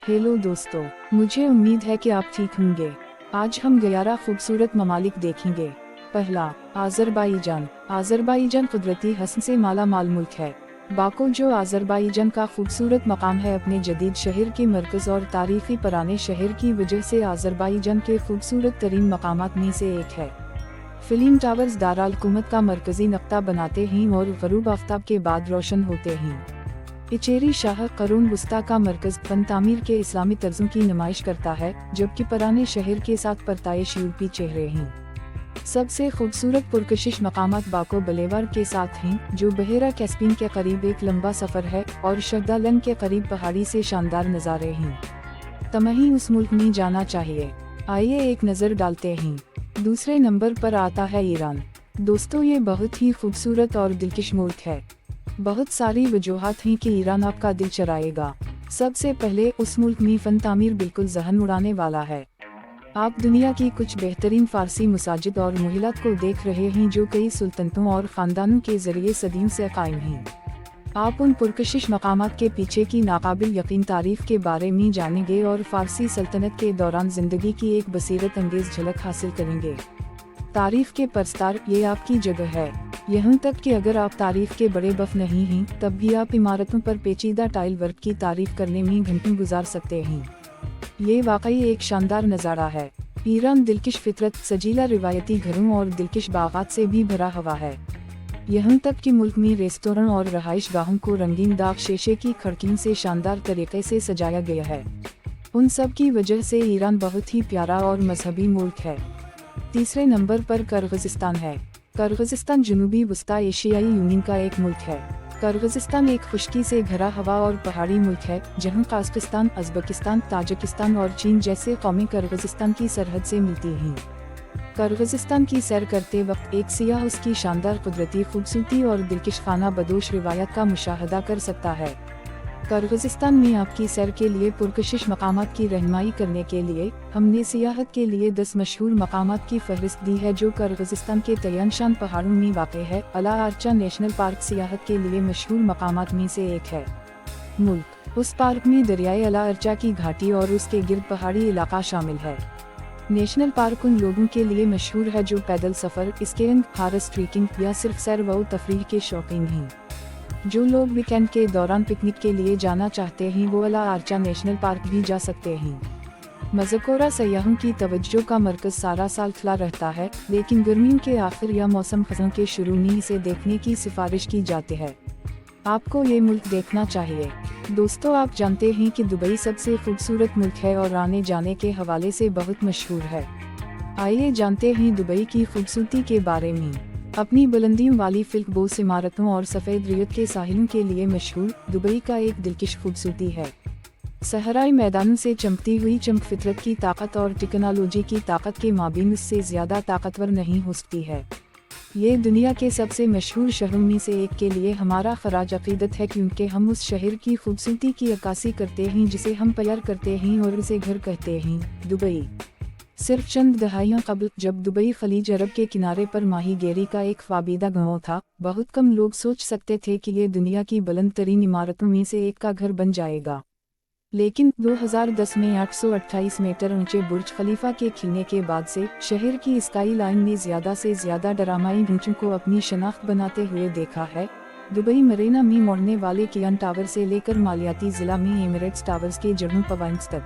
Hello दोस्तों, मुझे उम्मीद है कि आप ठीक होंगे। आज हम 11 खूबसूरत ममालिक देखेंगे। पहला, आज़रबाईजान। आज़रबाईजान कुदरती हस्न से माला माल मुल्क है। बाकू जो आज़रबाईजान का खूबसूरत मकाम है, अपने जदीद शहर के मरकज़ और तारीखी पुराने शहर की वजह से आज़रबाईजान के खूबसूरत तरीन मकामात में से एक है। फिल्म टावर्स दाराल हुकूमत का मरकजी नक्ता बनाते हैं और गरूब आफ्ताब के बाद रोशन होते हैं। इचेरी शाह करून वस्ता का मरकज फन तामीर के इस्लामी तर्जों की नुमाइश करता है, जबकि पुराने शहर के साथ परताइश यूरोपी चेहरे हैं। सबसे खूबसूरत पुरकशिश मकामात बाको बलेवार के साथ हैं, जो बहेरा कैस्पियन के करीब एक लंबा सफर है, और शगदालन के करीब पहाड़ी से शानदार नज़ारे हैं। तमही उस मुल्क में जाना चाहिए। आइए एक नज़र डालते हैं। दूसरे नंबर पर आता है ईरान। दोस्तों, ये बहुत ही खूबसूरत और दिलकश मुल्क है। बहुत सारी वजूहात हैं कि ईरान आपका दिल चराएगा। सबसे पहले, उस मुल्क में फन तामीर बिल्कुल जहन उड़ाने वाला है। आप दुनिया की कुछ बेहतरीन फारसी मसाजिद और मोहिलात को देख रहे हैं, जो कई सुल्तनतों और ख़ानदानों के ज़रिए सदियों से कायम हैं। आप उन पुरकशिश मकामात के पीछे की नाकाबिल यकीन तारीफ के बारे में जानेंगे और फारसी सल्तनत के दौरान ज़िंदगी की एक बसीरत अंगेज झलक हासिल करेंगे। तारीफ के परस्तार, ये आपकी जगह है। यहाँ तक कि अगर आप तारीफ के बड़े बफ नहीं हैं, तब भी आप इमारतों पर पेचीदा टाइल वर्क की तारीफ करने में घंटों गुजार सकते हैं। ये वाकई एक शानदार नज़ारा है। ईरान दिलकश फितरत, सजीला रिवायती घरों और दिलकश बागात से भी भरा हुआ है। यहाँ तक कि मुल्क में रेस्तोरें और रहाइश गाहों को रंगीन दाग शीशे की खिड़कियों से शानदार तरीके से सजाया गया है। उन सब की वजह से ईरान बहुत ही प्यारा और मजहबी मुल्क है। तीसरे नंबर पर किर्गिज़स्तान है। किर्गिज़स्तान जनूबी वस्ता एशियाई यूनियन का एक मुल्क है। किर्गिज़स्तान एक खुश्की से घरा हवा और पहाड़ी मुल्क है, जहां कज़ाकिस्तान, उज़्बेकिस्तान, ताजिकिस्तान और चीन जैसे कौमें किर्गिज़स्तान की सरहद से मिलती हैं। किर्गिज़स्तान की सैर करते वक्त एक सियाह उसकी शानदार कुदरती खूबसूरती और दिलकश खाना बदोश रिवायत का मुशाहदा कर सकता है। किर्गिज़स्तान में आपकी सैर के लिए पुरकशिश मकामात की रहनुमाई करने के लिए हमने सियाहत के लिए 10 मशहूर मकामात की फहरिस्त दी है, जो किर्गिज़स्तान के तयनशान पहाड़ों में वाक़ है। अला आर्चा नेशनल पार्क सियाहत के लिए मशहूर मकामात में से एक है। मुल्क, उस पार्क में दरियाए अला आर्चा की घाटी और उसके गिर्द पहाड़ी इलाका शामिल है। नेशनल पार्क उन लोगों के लिए मशहूर है जो पैदल सफ़र, स्कीइंग, हॉर्स ट्रेकिंग या सिर्फ सैर व तफरीह के शौकीन हैं। जो लोग वीकेंड के दौरान पिकनिक के लिए जाना चाहते हैं, वो अला आर्चा नेशनल पार्क भी जा सकते हैं। मज़कोरा सयाहों की तवज्जो का मरकज़ सारा साल खुला रहता है, लेकिन गर्मियों के आखिर या मौसम ख़ज़ों के शुरू में इसे देखने की सिफारिश की जाती है। आपको ये मुल्क देखना चाहिए। दोस्तों, आप जानते हैं कि दुबई सबसे खूबसूरत मुल्क है और आने जाने के हवाले से बहुत मशहूर है। आइए जानते हैं दुबई की खूबसूरती के बारे में। अपनी बुलंदियों वाली फिल्कबोस इमारतों और सफ़ेद रेत के साहिलों के लिए मशहूर, दुबई का एक दिलकश खूबसूरती है। सहराई मैदानों से चमकती हुई चमक फितरत की ताकत और टेक्नोलॉजी की ताकत के माबीन उससे ज़्यादा ताकतवर नहीं हो सकती है। ये दुनिया के सबसे मशहूर शहरों में से एक के लिए हमारा खराज अकीदत है, क्योंकि हम उस शहर की खूबसूरती की अक्कासी करते हैं जिसे हम प्यार करते हैं और उसे घर कहते हैं। दुबई सिर्फ चंद दहाइयाँ कबल, जब दुबई खलीज अरब के किनारे पर माहीगीरी का एक ख्वाबीदा गाँव था, बहुत कम लोग सोच सकते थे कि ये दुनिया की बुलंद तरीन इमारतों में से एक का घर बन जाएगा। लेकिन 2010 में 828 मीटर ऊंचे बुर्ज खलीफा के खिलने के बाद से शहर की स्काई लाइन ने ज़्यादा से ज़्यादा डरामाई ऊंचों को अपनी शनाख्त बनाते हुए देखा है। दुबई मरीना में मोड़ने वाले कियान टावर से लेकर मालियाती ज़िला में एमिरेट्स टावर्स के जड़ों पॉइंट्स तक,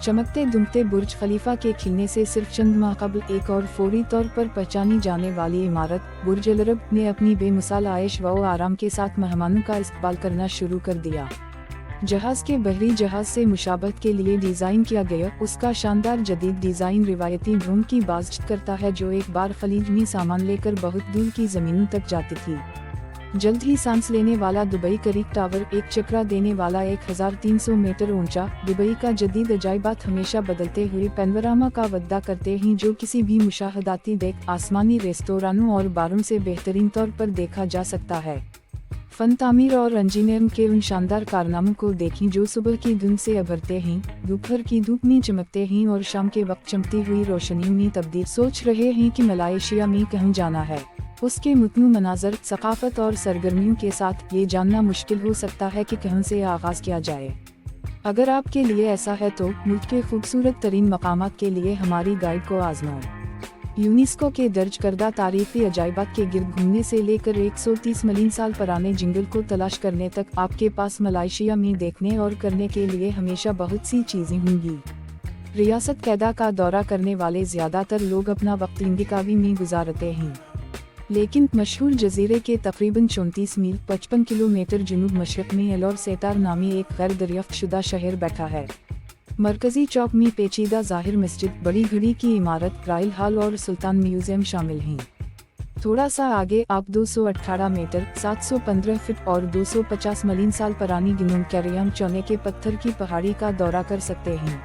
चमकते दुमते बुर्ज खलीफा के खिलने से सिर्फ चंद माह कबल एक और फौरी तौर पर पहचानी जाने वाली इमारत बुर्ज अल अरब ने अपनी बेमिसाल आयश व आराम के साथ मेहमानों का इस्तकबाल करना शुरू कर दिया। जहाज़ के बहरी जहाज़ से मुशाबहत के लिए डिज़ाइन किया गया, उसका शानदार जदीद डिज़ाइन रिवायती ड्रोन की बाज़त करता है, जो एक बार खलीज में सामान लेकर बहुत दूर की ज़मीनों तक जाती थी। जल्द ही सांस लेने वाला दुबई करीक टावर, एक चकरा देने वाला 1300 मीटर ऊंचा, दुबई का जदीद अजायबात हमेशा बदलते हुए पैनोरामा का वद्दा करते हैं, जो किसी भी मुशाहदाती डेक, आसमानी रेस्तोरानों और बारों से बेहतरीन तौर पर देखा जा सकता है। फन तामीर और इंजीनियरिंग के उन शानदार कारनामों को देखें जो सुबह की धुंध से उभरते हैं, दोपहर की धूप में चमकते हैं और शाम के वक्त चमकती हुई रोशनियों में तब्दील। सोच रहे हैं कि मलाइशिया में कहीं जाना है? उसके मुतनू मनाजर, सकाफत और सरगर्मियों के साथ ये जानना मुश्किल हो सकता है कि कहाँ से आगाज़ किया जाए। अगर आपके लिए ऐसा है तो मुल्क के खूबसूरत तरीन मकामात के लिए हमारी गाइड को आजमाएं। यूनेस्को के दर्ज करदा तारीखी अजायबात के गिर्द घूमने से लेकर 130 मिलियन साल पुराने जंगल को तलाश करने तक आपके पास मलेशिया में देखने और करने के लिए हमेशा बहुत सी चीजें होंगी। रियासत कैदा का दौरा करने वाले ज्यादातर लोग अपना वक्त लिंगिकावी में गुजारते हैं, लेकिन मशहूर जजीरे के तकरीबन 34 मील 55 किलोमीटर जुनूब मशरक में एलोर सेतार नामी एक गैर दरियाफ्त शुदा शहर बैठा है। मरकजी चौक में पेचीदा ज़ाहिर मस्जिद, बड़ी घड़ी की इमारत, राइल हॉल और सुल्तान म्यूजियम शामिल हैं। थोड़ा सा आगे आप 218 मीटर 715 फीट और 250 मिलियन साल पुरानी गिनूम कैरियम चौने के पत्थर की पहाड़ी का दौरा कर सकते हैं।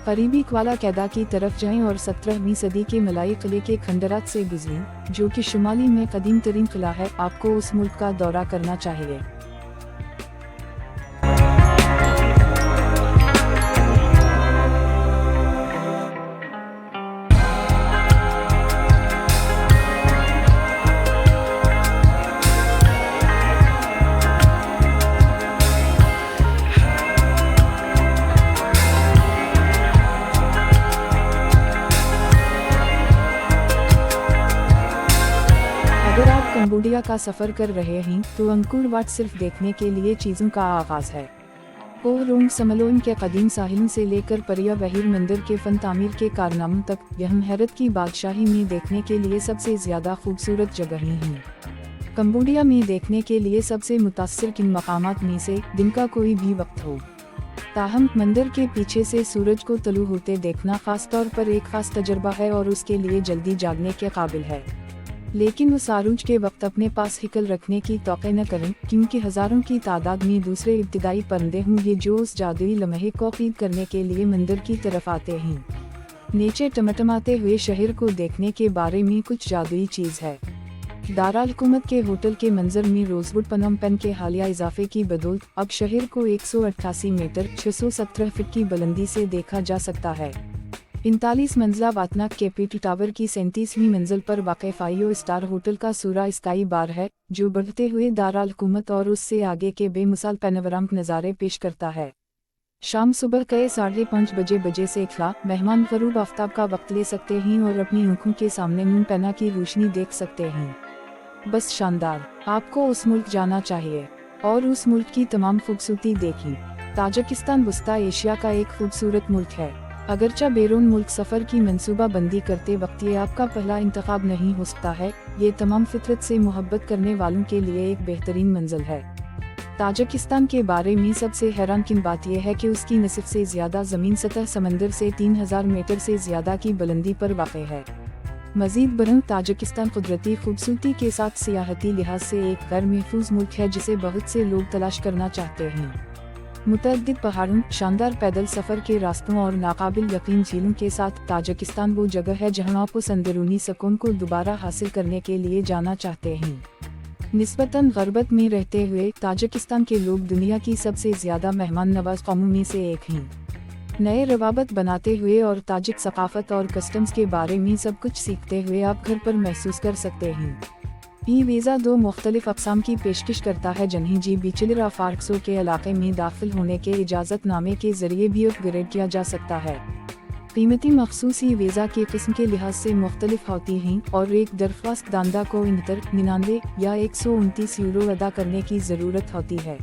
करीबी क्वाला कैदा की तरफ जाएं और 17वीं सदी के मलाई किले के खंडरात से गुजरें, जो कि शुमाली में कदीम तरीन किला है। आपको उस मुल्क का दौरा करना चाहिए। अगर आप कंबोडिया का सफर कर रहे हैं तो अंकुर वाट सिर्फ देखने के लिए चीजों का आगाज है। कोह रोंग समलोन के कदीम साहिल से लेकर परिया बहिर मंदिर के फन तामीर के कारनामों तक, यह हैरत की बादशाही में देखने के लिए सबसे ज्यादा खूबसूरत जगहें हैं। कंबोडिया में देखने के लिए सबसे मुतासिर किन मकामात में से दिन का कोई भी वक्त हो। ताहम मंदिर के पीछे से सूरज को तलू होते देखना खास तौर पर एक खास तजर्बा है और उसके लिए जल्दी जागने के काबिल है। लेकिन उस आरूज के वक्त अपने पास हिकल रखने की तौक़े न करें, क्योंकि हजारों की तादाद में दूसरे इब्तिदाई परिंदे होंगे जो उस जादुई लम्हे को क़ीद करने के लिए मंदिर की तरफ आते हैं। नीचे टमटमाते हुए शहर को देखने के बारे में कुछ जादुई चीज़ है। दाराल हुकूमत के होटल के मंजर में रोजवुड पनम पेन के हालिया इजाफे की बदौलत अब शहर को 188 मीटर 617 फीट की बुलंदी से देखा जा सकता है। 45 मंजिला वातनाक के पीट टावर की 37वीं मंजिल पर वाक़े 5 स्टार होटल का सूरा स्काई बार है, जो बढ़ते हुए दाराल हुकूमत और उससे आगे के बेमिसाल पैनोरामिक नज़ारे पेश करता है। शाम सुबह के 5:30 बजे से खिला मेहमान गरूब आफ्ताब का वक्त ले सकते हैं और अपनी आंखों के सामने मून पैना की रोशनी देख सकते हैं। बस शानदार। आपको उस मुल्क जाना चाहिए और उस मुल्क की तमाम खूबसूरती देखी। ताजिकिस्तान वस्ता एशिया का एक खूबसूरत मुल्क है। अगरचा बैरून मुल्क सफ़र की मंसूबा बंदी करते वक्त ये आपका पहला इंतखाब नहीं हो सकता है, ये तमाम फितरत से मोहब्बत करने वालों के लिए एक बेहतरीन मंजिल है। ताजिकिस्तान के बारे में सबसे हैरानकुन बात यह है कि उसकी निसफ से ज़्यादा ज़मीन सतह समंदर से 3000 मीटर से ज़्यादा की बुलंदी पर वाक़ है। मज़ीद बरंग ताजिकिस्तान कुदरती खूबसूरती के साथ सियाहती लिहाज से एक गैर महफूज मुल्क है जिसे बहुत से लोग तलाश करना चाहते हैं। मुतअद्दिद पहाड़ों, शानदार पैदल सफ़र के रास्तों और नाकाबिल यकीन झीलों के साथ ताजिकिस्तान वो जगह है जहां आप उस अंदरूनी सुकून को दोबारा हासिल करने के लिए जाना चाहते हैं। निस्बतन ग़रबत में रहते हुए ताजिकिस्तान के लोग दुनिया की सबसे ज़्यादा मेहमान नवाज कौमों में से एक हैं। नए रवाबत बनाते हुए और ताजिक सकाफ़त और कस्टम्स के बारे में सब कुछ सीखते हुए आप घर पर महसूस कर सकते हैं। ई वीज़ा 2 मुख्तलिफ अक़साम की पेशकश करता है, जिन्हें जी बिचलर फारक्सो के इलाके में दाखिल होने के इजाज़त नामे के ज़रिए भी अपग्रेड किया जा सकता है। कीमती मखसूस ई वीज़ा की किस्म के लिहाज से मुख्तलिफ होती हैं और एक दरख्वास्त दांदा को 99 या 129 यूरो अदा करने की ज़रूरत होती है।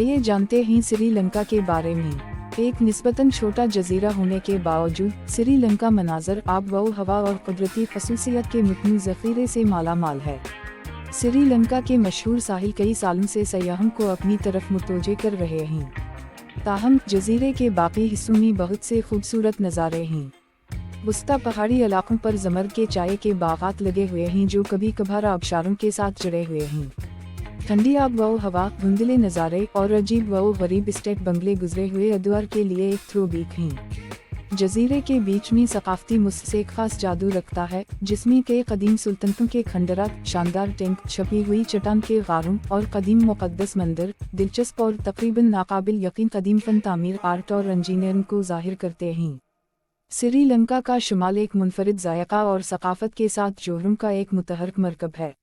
आइए जानते हैं श्रीलंका के बारे में। एक निस्बतन छोटा जजीरा होने के बावजूद श्रीलंका मनाजर, आब व हवा और कुदरती खसूसियत के मुतनू ज़ख़ीरे से माला माल है। श्रीलंका के मशहूर साहिल कई सालों से सयाहों को अपनी तरफ मुतवज्जे कर रहे हैं। ताहम जजीरे के बाकी हिस्सों में बहुत से खूबसूरत नज़ारे हैं। वस्ता पहाड़ी इलाकों पर ज़मर्द के चाय के बागात लगे हुए हैं जो कभी कभार आबशारों के साथ जुड़े हुए हैं। ठंडी आब व हवा, धुंधले नज़ारे और अजीब व गरीब स्टेट बंगले गुजरे हुए अदवार के लिए एक थ्रोबैक हैं। जजीरे के बीच में सकाफती मुस्से एक खास जादू रखता है, जिसमें कई कदीम सुल्तनतों के खंडरात, शानदार टैंक, छपी हुई चट्टान के गारों और कदीम मुक़द्दस मंदिर दिलचस्प और तकरीबन नाकाबिल यकीन कदीम फन तामीर, आर्ट और इंजीनियरिंग को ज़ाहिर करते हैं। श्रीलंका का शुमाल एक मुनफरिद जायका और सकाफत के साथ जोहरों का एक मुतहर्रिक मरकब है।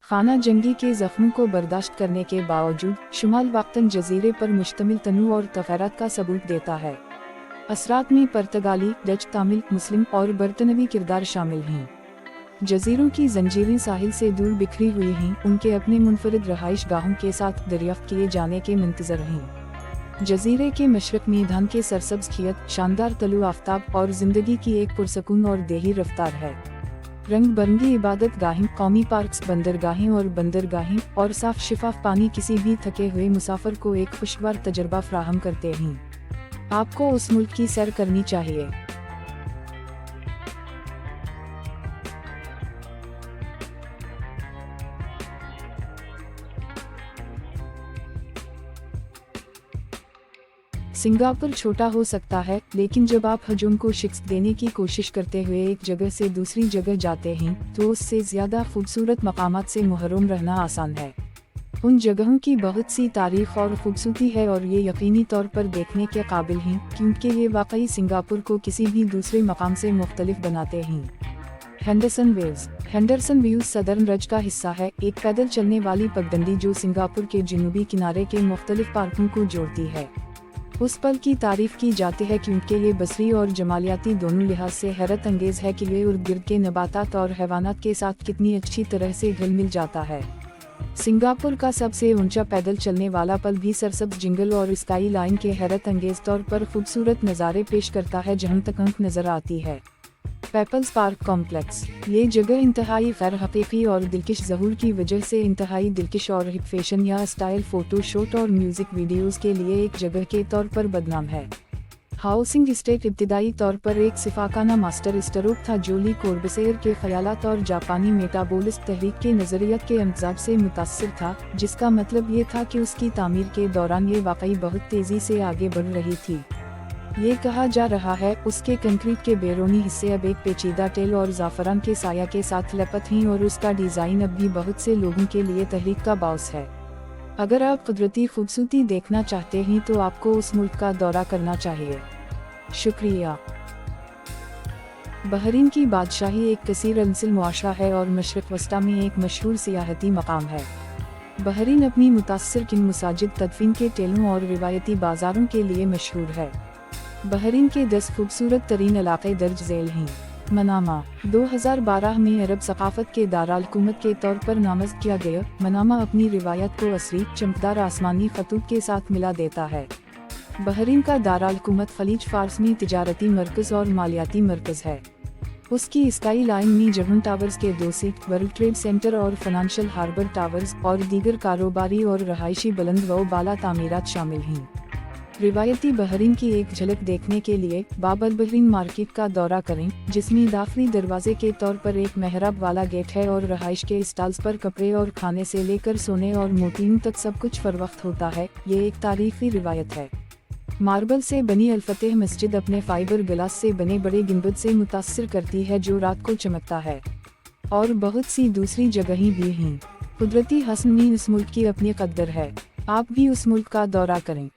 खाना जंगी के ज़ख्मों को बर्दाश्त करने के बावजूद शुमाल वक्तन जजीरे पर मुश्तमिल तनू और तफ़ैरात का सबूत देता है। असरात में पुर्तगाली, डच, तमिल, मुस्लिम और बरतानवी किरदार शामिल हैं। जजीरों की जंजीरें साहिल से दूर बिखरी हुई हैं, उनके अपने मुनफरिद रहाइश गाहों के साथ दरियाफ्त किए जाने के मुंतज़र हैं। जजीरे के मशरक़ में धान के सरसब्ज़ खियत, शानदार तलु आफ्ताब और ज़िंदगी की एक पुरसकून और देही रफ्तार है। रंग बिरंगी इबादत गाहें, कौमी पार्क्स, बंदरगाहें और साफ शिफाफ पानी किसी भी थके हुए मुसाफिर को एक खुशगवार तजर्बा फ्राहम करते हैं। आपको उस मुल्क की सैर करनी चाहिए। सिंगापुर छोटा हो सकता है, लेकिन जब आप हजूम को शिकस्त देने की कोशिश करते हुए एक जगह से दूसरी जगह जाते हैं, तो उससे ज़्यादा खूबसूरत मकामात से महरूम रहना आसान है। उन जगहों की बहुत सी तारीख और खूबसूरती है और ये यकीनी तौर पर देखने के काबिल हैं, क्योंकि ये वाकई सिंगापुर को किसी भी दूसरे मकाम से मुख्तलिफ बनाते हैं। हेंडरसन व्यूज सदर्न रज का हिस्सा है, एक पैदल चलने वाली पगडंडी जो सिंगापुर के जनूबी किनारे के मुख्तलिफ पार्कों को जोड़ती है। उस पल की तारीफ की जाती है क्योंकि ये बसरी और जमालियाती दोनों लिहाज से हैरत अंगेज है कि ये इर्द गिर्द के नबातात और हैवानात के साथ कितनी अच्छी तरह से घुल मिल जाता है। सिंगापुर का सबसे ऊंचा पैदल चलने वाला पल भी सरसब्ज जंगल और स्काई लाइन के हैरत अंगेज तौर पर खूबसूरत नज़ारे पेश करता है जहां तक आंख नजर आती है। पीपल्स पार्क कॉम्प्लेक्स, ये जगह इंतहाई गैर हकीकी और दिलकश ज़हूर की वजह से इंतहाई दिलकश और हिप फैशन या स्टाइल फ़ोटो शूट और म्यूज़िक वीडियोज़ के लिए एक जगह के तौर पर बदनाम है। हाउसिंग एस्टेट इब्तिदाई तौर पर एक सिफाकाना मास्टर स्ट्रोक था जो ली कोर्बसेयर के ख्यालात और जापानी मेटाबॉलिस्ट तहरीक के नज़रियत के अमजाज से मुतासिर था, जिसका मतलब ये था कि उसकी तामीर के दौरान ये वाकई बहुत तेज़ी से आगे बढ़ रही थी। ये कहा जा रहा है उसके कंक्रीट के बैरूनी हिस्से अब एक पेचीदा टेल और ज़ाफ़रान के साया के साथ लपत हैं और उसका डिज़ाइन अब भी बहुत से लोगों के लिए तहरीक का बाउस है। अगर आप कुदरती खूबसूरती देखना चाहते हैं तो आपको उस मुल्क का दौरा करना चाहिए। शुक्रिया। बहरीन की बादशाही एक कसीर अंसिल मुआशरा है और मशरिक़ वस्ता में एक मशहूर सियाहती मकाम है। बहरीन अपनी मुतासिर किन मसाजिद, तदफीन के टेलों और रिवायती बाज़ारों के लिए मशहूर है। बहरीन के 10 खूबसूरत तरीन इलाक़े दर्ज झेल हैं। मनामा 2012 में अरब सकाफत के दाराल-हुकूमत के तौर पर नामज़द किया गया। मनामा अपनी रिवायत को असरी, चमकदार आसमानी खतूत के साथ मिला देता है। बहरीन का दाराल-हुकूमत खलीज फार्स में तिजारती मरकज़ और मालियाती मरकज़ है। उसकी स्काई लाइन में जर्मन टावर्स के 2 सेट, वर्ल्ड ट्रेड सेंटर और फाइनेंशियल हार्बर टावर्स और दीगर कारोबारी और रहायशी बुलंद व बाला तामीरात शामिल हैं। रिवायती बहरीन की एक झलक देखने के लिए बाब अल बहरीन मार्केट का दौरा करें, जिसमें दाखिली दरवाजे के तौर पर एक मेहराब वाला गेट है और रहाइश के स्टॉल्स पर कपड़े और खाने से लेकर सोने और मोतियों तक सब कुछ फरोख्त होता है। ये एक तारीखी रिवायत है। मार्बल से बनी अल-फतेह मस्जिद अपने फाइबर ग्लास से बने बड़े गुंबद से मुतासिर करती है जो रात को चमकता है। और बहुत सी दूसरी जगहें भी हैं। कुदरती हस्न में इस मुल्क की अपनी कद्र है। आप भी उस मुल्क का दौरा करें।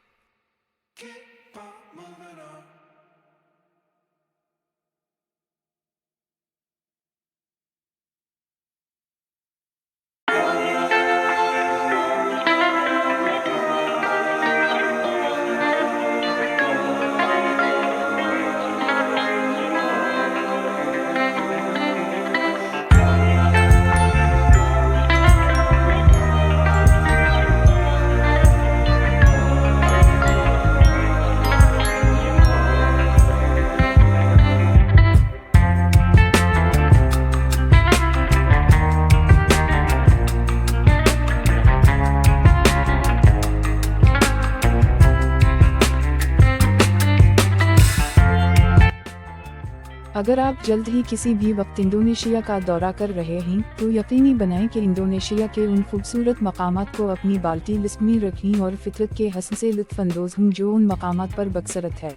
अगर आप जल्द ही किसी भी वक्त इंडोनेशिया का दौरा कर रहे हैं तो यकीनी बनाएं कि इंडोनेशिया के उन खूबसूरत मकामात को अपनी बाल्टी लिस्ट में रखें और फितरत के हस्न से लुत्फ़अंदोज़ हों जो उन मकामात पर बसरत है।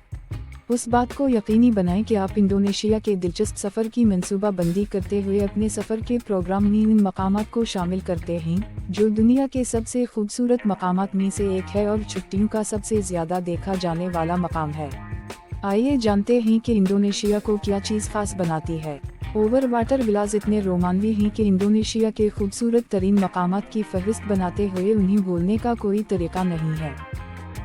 उस बात को यकीनी बनाएं कि आप इंडोनेशिया के दिलचस्प सफ़र की मंसूबा बंदी करते हुए अपने सफ़र के प्रोग्राम में इन मकामात को शामिल करते हैं जो दुनिया के सबसे खूबसूरत मकामात में से एक है और छुट्टियों का सबसे ज़्यादा देखा जाने वाला मकाम है। आइए जानते हैं कि इंडोनेशिया को क्या चीज़ खास बनाती है। ओवर वाटर विलास इतने रोमांवी हैं कि इंडोनेशिया के खूबसूरत तरीन मकामात की फहरिस्त बनाते हुए उन्हें भूलने का कोई तरीका नहीं है।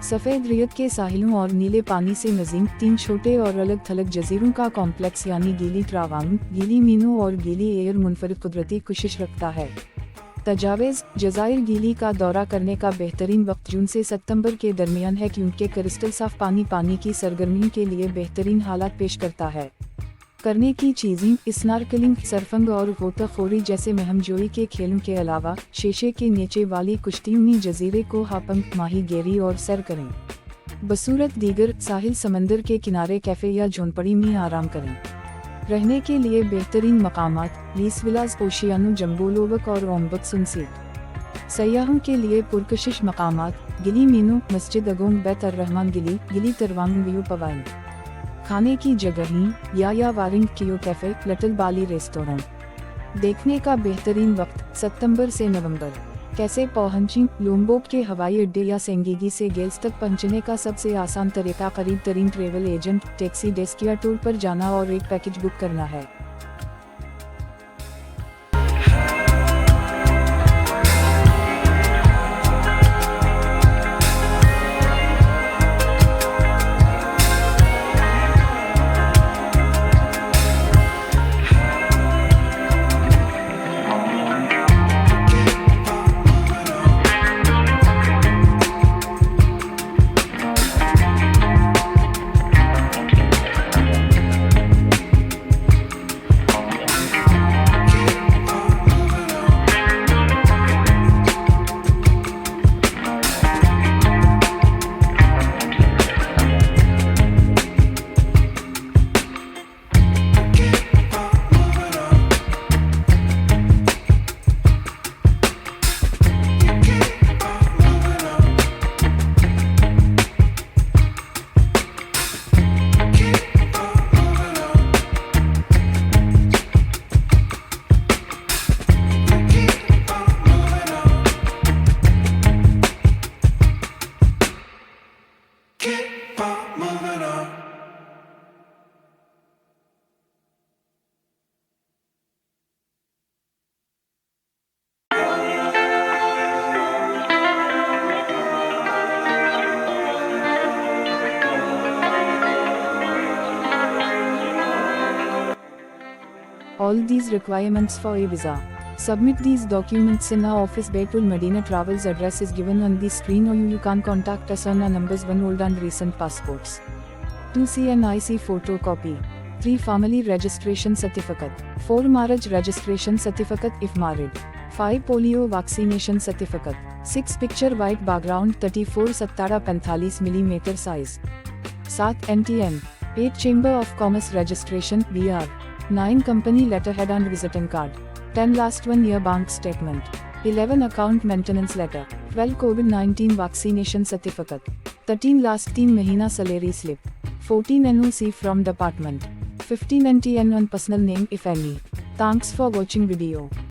सफ़ेद रेत के साहिलों और नीले पानी से नज़ीम 3 छोटे और अलग थलग जजीरों का कॉम्प्लेक्स यानी गीली ट्रावांग, गीली मीनो और गीली एयर मुनफरिद कुदरती कुशिश रखता है। तजावीज़ जज़ायर गीली का दौरा करने का बेहतरीन वक्त जून से सितंबर के दरमियान है क्योंकि क्रिस्टल साफ पानी के सरगर्मियों के लिए बेहतरीन हालात पेश करता है। करने की चीज़ें स्नॉर्कलिंग, सरफंग और गोताखोरी जैसे महमजोई के खेलों के अलावा शीशे के नीचे वाली कुश्तियों में जजीरे को हापंग, माहीगीरी और सैर करें। बसूरत दीगर साहिल समंदर के किनारे कैफ़े या झोंपड़ी में आराम करें। रहने के लिए बेहतरीन मकामात लीस विलास, ओशियानो जम्बोलोवक और ओम्बक सुनसीट। सयाहों के लिए पुरकशिश मकामात गिली मीनो, मस्जिद अगोंग बैत अर्रहमान गिली, गिली तरवांग व्यू पवाइन। खाने की जगहें या वारिंग कियो कैफ़े, लटल बाली रेस्टोरेंट। देखने का बेहतरीन वक्त सितंबर से नवंबर। कैसे पहुंचें? लोम्बोक के हवाई अड्डे या सेंगिगी से गेल्स तक पहुंचने का सबसे आसान तरीका करीब तरीन ट्रेवल एजेंट, टैक्सी डेस्क या टूर पर जाना और एक पैकेज बुक करना है। All these requirements for a visa. Submit these documents in our office. Baitul Medina Travels address is given on the screen or you can contact us on our numbers 1 old and recent passports. 2 CNIC photocopy. 3 family registration certificate. 4 marriage registration certificate if married. 5 polio vaccination certificate. 6 picture white background 34-17-45 mm size. 7 NTN. 8 Chamber of Commerce registration VR. 9 company letterhead and visiting card. 10 last 1 year bank statement. 11 account maintenance letter. 12 COVID-19 vaccination certificate. 13 last 3 mahina salary slip. 14 NOC from department. 15 NTN on personal name if any. Thanks for watching video.